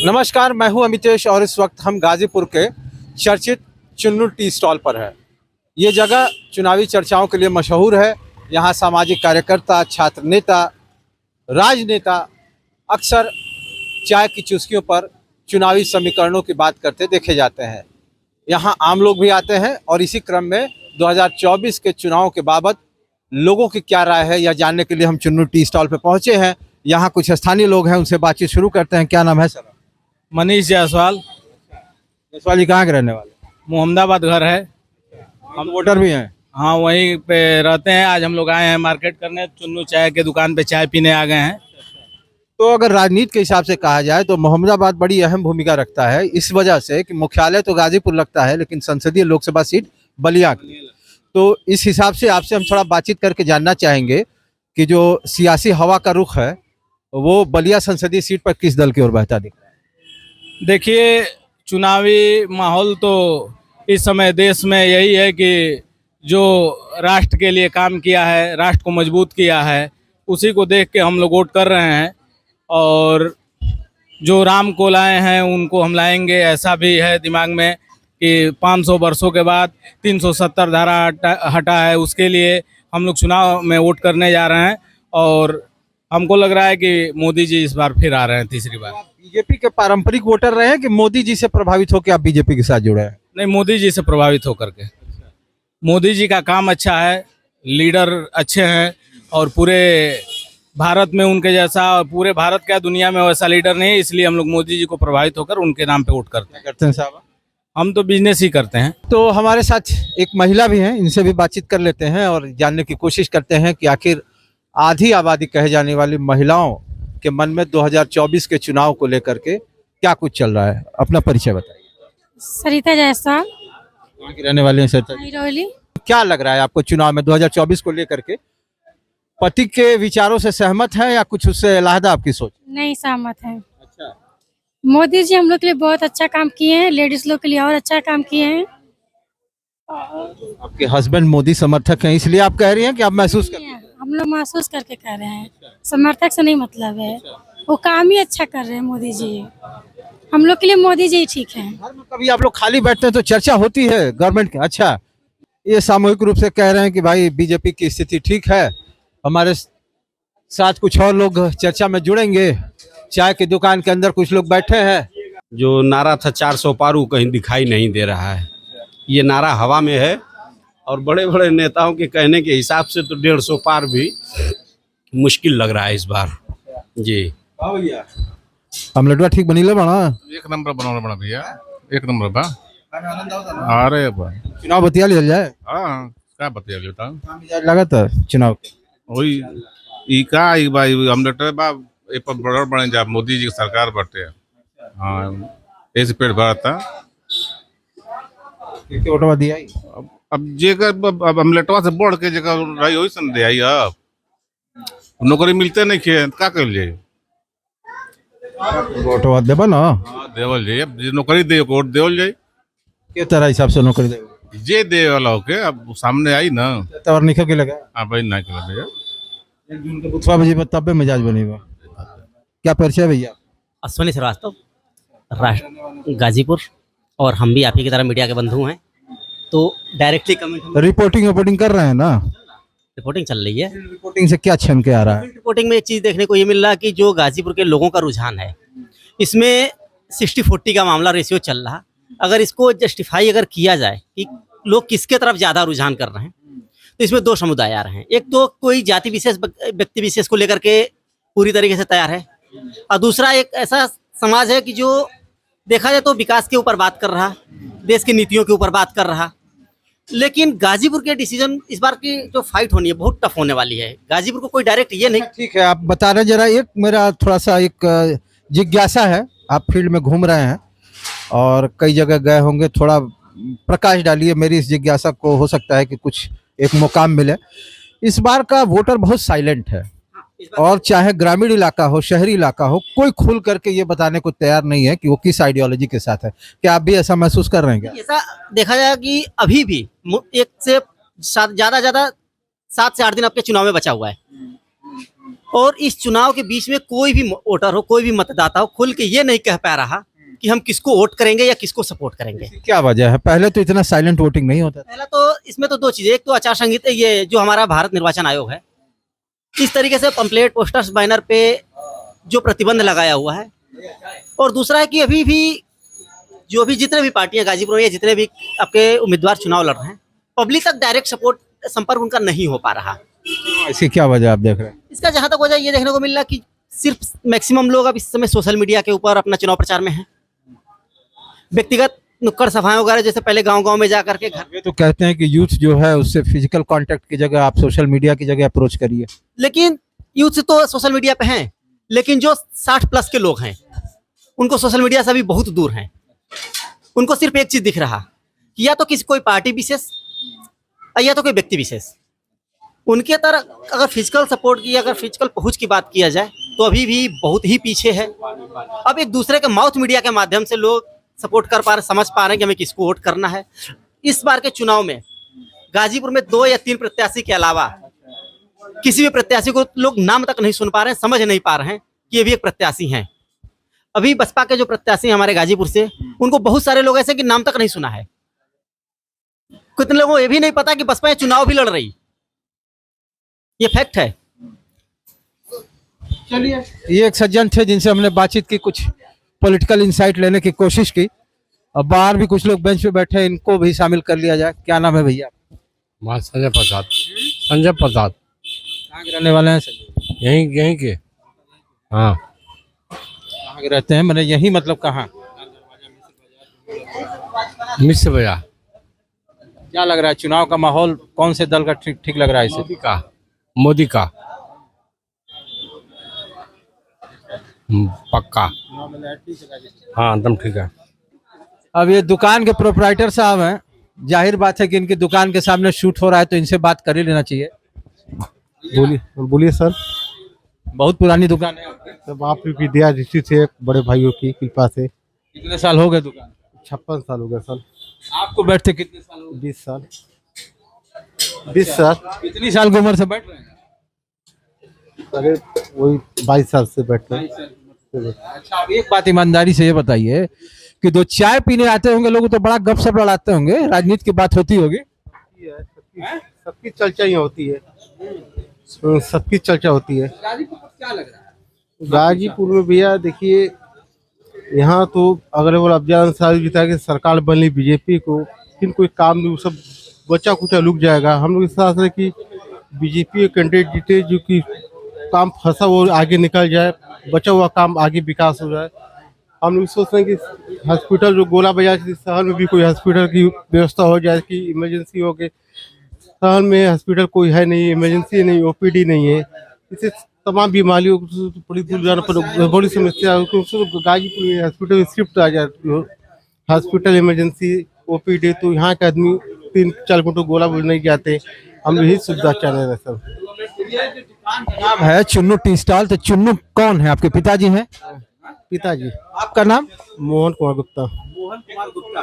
नमस्कार, मैं हूं अमितेश और इस वक्त हम गाजीपुर के चर्चित चुन्नू टी स्टॉल पर है। ये जगह चुनावी चर्चाओं के लिए मशहूर है। यहाँ सामाजिक कार्यकर्ता, छात्र नेता, राजनेता अक्सर चाय की चुस्कियों पर चुनावी समीकरणों की बात करते देखे जाते हैं। यहाँ आम लोग भी आते हैं और इसी क्रम में 2024 के चुनाव के बाबत लोगों की क्या राय है यह जानने के लिए हम चुन्नू टी स्टॉल पर पहुँचे हैं। यहाँ कुछ स्थानीय लोग हैं, उनसे बातचीत शुरू करते हैं। क्या नाम है सर? मनीष जायसवाल। जायसवाल जी कहाँ के रहने वाले? मोहम्मदाबाद घर है। हम वोटर भी हैं। हाँ, वहीं पे रहते हैं। आज हम लोग आए हैं मार्केट करने, चुन्नू चाय के दुकान पे चाय पीने आ गए हैं। तो अगर राजनीति के हिसाब से कहा जाए तो मोहम्मदाबाद बड़ी अहम भूमिका रखता है, इस वजह से कि मुख्यालय तो गाजीपुर लगता है लेकिन संसदीय लोकसभा सीट बलिया की। तो इस हिसाब से आपसे हम थोड़ा बातचीत करके जानना चाहेंगे कि जो सियासी हवा का रुख है वो बलिया संसदीय सीट पर किस दल की ओर बहता दिख रहा है? देखिए, चुनावी माहौल तो इस समय देश में यही है कि जो राष्ट्र के लिए काम किया है, राष्ट्र को मजबूत किया है, उसी को देख के हम लोग वोट कर रहे हैं। और जो राम को लाए हैं उनको हम लाएंगे, ऐसा भी है दिमाग में कि 500 वर्षों के बाद 370 धारा हटा है, उसके लिए हम लोग चुनाव में वोट करने जा रहे हैं। और हमको लग रहा है कि मोदी जी इस बार फिर आ रहे हैं, तीसरी बार। बीजेपी के पारंपरिक वोटर रहे हैं कि मोदी जी से प्रभावित होकर आप बीजेपी के साथ जुड़े हैं? नहीं, मोदी जी से प्रभावित होकर के। मोदी जी का काम अच्छा है, लीडर अच्छे हैं और पूरे भारत में उनके जैसा, पूरे भारत क्या दुनिया में वैसा लीडर नहीं है, इसलिए हम लोग मोदी जी को प्रभावित होकर उनके नाम पे वोट करते हैं साहब। हम तो बिजनेस ही करते हैं। तो हमारे साथ एक महिला भी हैं, इनसे भी बातचीत कर लेते हैं और जानने की कोशिश करते हैं कि आखिर आधी आबादी कहे जाने वाली महिलाओं के मन में 2024 के चुनाव को लेकर के क्या कुछ चल रहा है। अपना परिचय बताइए। सरिता जायसवाल। कहाँ की रहने वाले हैं सरिता जी? रोहली। क्या लग रहा है आपको चुनाव में 2024 को लेकर के? पति के विचारों से सहमत है या कुछ उससे अलहदा आपकी सोच? नहीं सहमत है। अच्छा, मोदी जी हम लोग के लिए बहुत अच्छा काम किए हैं, लेडीज लोग के लिए और अच्छा काम किए हैं। आपके हस्बैंड मोदी समर्थक हैं इसलिए आप कह रही हैं कि आप महसूस कर? हम लोग महसूस करके कर रहे हैं, समर्थक से नहीं मतलब है। वो काम ही अच्छा कर रहे हैं मोदी जी। हम लोग के लिए मोदी जी ठीक है। कभी आप लोग खाली बैठते हैं तो चर्चा होती है गवर्नमेंट की। अच्छा, ये सामूहिक रूप से कह रहे हैं कि भाई बीजेपी की स्थिति ठीक है। हमारे साथ कुछ और लोग चर्चा में जुड़ेंगे। चाय की दुकान के अंदर कुछ लोग बैठे हैं। जो नारा था 400 पार वो कहीं दिखाई नहीं दे रहा है। ये नारा हवा में है और बड़े बड़े नेताओं के कहने के हिसाब से तो 150 पार भी मुश्किल लग रहा है इस बार जी। आमलेटवा ठीक बनीले बना? एक नंबर बनाना बना भैया, एक नंबर बा। अरे बा चुनाव बतिया लिया जाए। हाँ, क्या बतिया लेता लगा था चुनाव के। वही ई का ई बा हम लेटर बा ए पर बड़ा बने जा मोदी जी की सरकार बाटे। हाँ, ऐसे पेट भरा था। कितने वोटवा दिया? अब जेकर अब अमलेटवा से बढ़ के जेकर रही वही सन दे आई। अब नौकरी मिलते नहीं खे का कर ले वोटवा देबा ना? हाँ, देवल जाए। अब जे नौकरी दे वोट देवल जाए। के तरह हिसाब से नौकरी दे? जे दे वाला होके अब सामने आई ना। तवर निकल के लगा। हाँ भाई, ना कर भैया। 1 जून के बुधवार बजे तब मिजाज बनेगा। क्या परिचय भैया? अश्विनी श्रीवास्तव, राष्ट्र गाजीपुर। और हम भी आप ही की तरह मीडिया के बंधु हैं, तो डायरेक्टली कमेंट रिपोर्टिंग कर रहे हैं ना? रिपोर्टिंग चल रही है। रिपोर्टिंग से क्या छन के आ रहा है? रिपोर्टिंग में एक चीज़ देखने को ये मिल रहा है कि जो गाजीपुर के लोगों का रुझान है, इसमें 60-40 का मामला रेशियो चल रहा। अगर इसको जस्टिफाई अगर किया जाए कि लोग किसके तरफ ज़्यादा रुझान कर रहे हैं, तो इसमें 2 समुदाय आ रहे हैं। एक तो कोई जाति विशेष, व्यक्ति विशेष को लेकर के पूरी तरीके से तैयार है, और दूसरा एक ऐसा समाज है कि जो देखा जाए तो विकास के ऊपर बात कर रहा, देश की नीतियों के ऊपर बात कर रहा। लेकिन गाजीपुर के डिसीजन इस बार की जो फाइट होनी है बहुत टफ होने वाली है। गाजीपुर को कोई डायरेक्ट ये नहीं। ठीक है, आप बता रहे जरा। एक मेरा थोड़ा सा एक जिज्ञासा है। आप फील्ड में घूम रहे हैं और कई जगह गए होंगे, थोड़ा प्रकाश डालिए मेरी इस जिज्ञासा को। हो सकता है कि कुछ एक मुकाम मिले। इस बार का वोटर बहुत साइलेंट है और चाहे ग्रामीण इलाका हो, शहरी इलाका हो, कोई खुल करके ये बताने को तैयार नहीं है कि वो किस आइडियोलॉजी के साथ है। क्या आप भी ऐसा महसूस कर रहे हैं? क्या ऐसा देखा जाए कि अभी भी एक से ज्यादा 7 से 8 दिन आपके चुनाव में बचा हुआ है। और इस चुनाव के बीच में कोई भी वोटर हो, कोई भी मतदाता हो, खुल के ये नहीं कह पा रहा कि हम किसको वोट करेंगे या किसको सपोर्ट करेंगे। क्या वजह है? पहले तो इतना साइलेंट वोटिंग नहीं होता था। पहला तो इसमें तो दो चीजें, एक तो आचार संहिता, ये जो हमारा भारत निर्वाचन आयोग है, इस तरीके से पंपलेट, पोस्टर्स, बैनर पे जो प्रतिबंध लगाया हुआ है, और दूसरा है कि अभी भी जो भी जितने भी पार्टियां गाजीपुर में या जितने भी आपके उम्मीदवार चुनाव लड़ रहे हैं, पब्लिक तक डायरेक्ट संपर्क उनका नहीं हो पा रहा। इसकी क्या वजह आप देख रहे हैं? इसका जहां तक वजह ये देखने को मिल रहा कि सिर्फ मैक्सिमम लोग अब इस समय सोशल मीडिया के ऊपर अपना चुनाव प्रचार में हैं। व्यक्तिगत नुक्कड़ सभाएं वगैरह जैसे पहले गांव-गांव में जा करके घर, ये तो कहते हैं कि यूथ जो है उससे फिजिकल कांटेक्ट की जगह आप सोशल मीडिया की जगह अप्रोच करिए। लेकिन यूथ तो सोशल मीडिया पे हैं, लेकिन जो 60 प्लस के लोग हैं उनको सोशल मीडिया से अभी बहुत दूर हैं। उनको सिर्फ एक चीज दिख रहा कि या तो किसी कोई पार्टी विशेष या तो कोई व्यक्ति विशेष। उनके तरह अगर फिजिकल सपोर्ट की, अगर फिजिकल पहुंच की बात किया जाए तो अभी भी बहुत ही पीछे है। अब एक दूसरे के माउथ मीडिया के माध्यम से लोग सपोर्ट कर पा रहे, समझ पा रहे हैं कि हमें किसको वोट करना है। इस बार के चुनाव में गाजीपुर में 2 या 3 प्रत्याशी के अलावा किसी भी प्रत्याशी को लोग नाम तक नहीं सुन पा रहे हैं, समझ नहीं पा रहे हैं कि ये भी एक प्रत्याशी हैं। अभी बसपा के जो प्रत्याशी हैं हमारे गाजीपुर से, उनको बहुत सारे लोग ऐसे कि नाम तक नहीं सुना है। कितने लोगों को ये भी नहीं पता कि बसपा ये चुनाव भी लड़ रही, ये फैक्ट है। चलिए, ये एक सज्जन थे जिनसे हमने बातचीत की, कुछ पॉलिटिकल इंसाइट लेने की कोशिश की। अब बाहर भी कुछ लोग बेंच पे बैठे हैं, इनको भी शामिल कर लिया जाए। क्या नाम है भैया? संजय प्रसाद। संजय प्रसाद। कहाँ के रहने वाले हैं? संजय, यहीं के। हाँ। कहाँ के रहते हैं? मैंने यही मतलब कहाँ? मिश्र भैया। क्या लग रहा है चुनाव का माहौल कौन से दल का ठीक लग रहा है इसे? मोदी का पक्का। हाँ, एकदम ठीक है। अब ये दुकान के प्रोप्राइटर साहब हैं, जाहिर बात है कि इनकी दुकान के सामने शूट हो रहा है तो इनसे बात कर ही लेना चाहिए। बोलिए सर। बहुत पुरानी दुकान है आपकी? सब आप विद्या दृष्टि से बड़े भाइयों की कृपा से। कितने साल हो गए दुकान? 56 साल हो गए सर। आपको बैठते कितने साल हो गए? 20 साल। 20 साल। कितनी साल की उम्र से बैठ रहे हैं? अरे वही 22 साल से बैठ रहे हैं। अच्छा, अब एक बात ईमानदारी से ये बताइए कि दो चाय पीने आते होंगे लोग तो बड़ा गपशप लड़ाते होंगे, राजनीति की बात होती होगी? सबकी चर्चा ही होती है, सबकी चर्चा होती है। गाजीपुर को क्या लग रहा है? गाजीपुर में भैया देखिए, यहाँ तो अगर वो अफजल अंसारी जिता के सरकार बन ली बीजेपी को, लेकिन कोई काम नहीं, सब बचा कुचा लुक जाएगा। हम लोग इस तरह से कि बीजेपी के कैंडिडेट जीते जो कि काम फंसा वो आगे निकल जाए, बचा हुआ काम आगे विकास हो जाए। हम लोग सोच रहे हैं कि हॉस्पिटल जो गोला बाजार शहर में भी कोई हॉस्पिटल की व्यवस्था हो जाए कि इमरजेंसी हो के, शहर में हॉस्पिटल कोई है नहीं, इमरजेंसी नहीं, ओपीडी नहीं है, इससे तमाम बीमारियों को बड़ी दूर जाने पर बड़ी समस्या है। गाजीपुर में हॉस्पिटल शिफ्ट आ जाती हो, हॉस्पिटल इमरजेंसी ओपीडी, तो यहाँ के आदमी 3-4 घंटों गोला बोल नहीं जाते। हम यही सुविधा चाह रहे हैं सर। नाम है चुन्नू टी स्टॉल, तो चुन्नू कौन है? आपके पिताजी हैं? पिताजी। आपका नाम? मोहन कुमार गुप्ता। मोहन कुमार गुप्ता।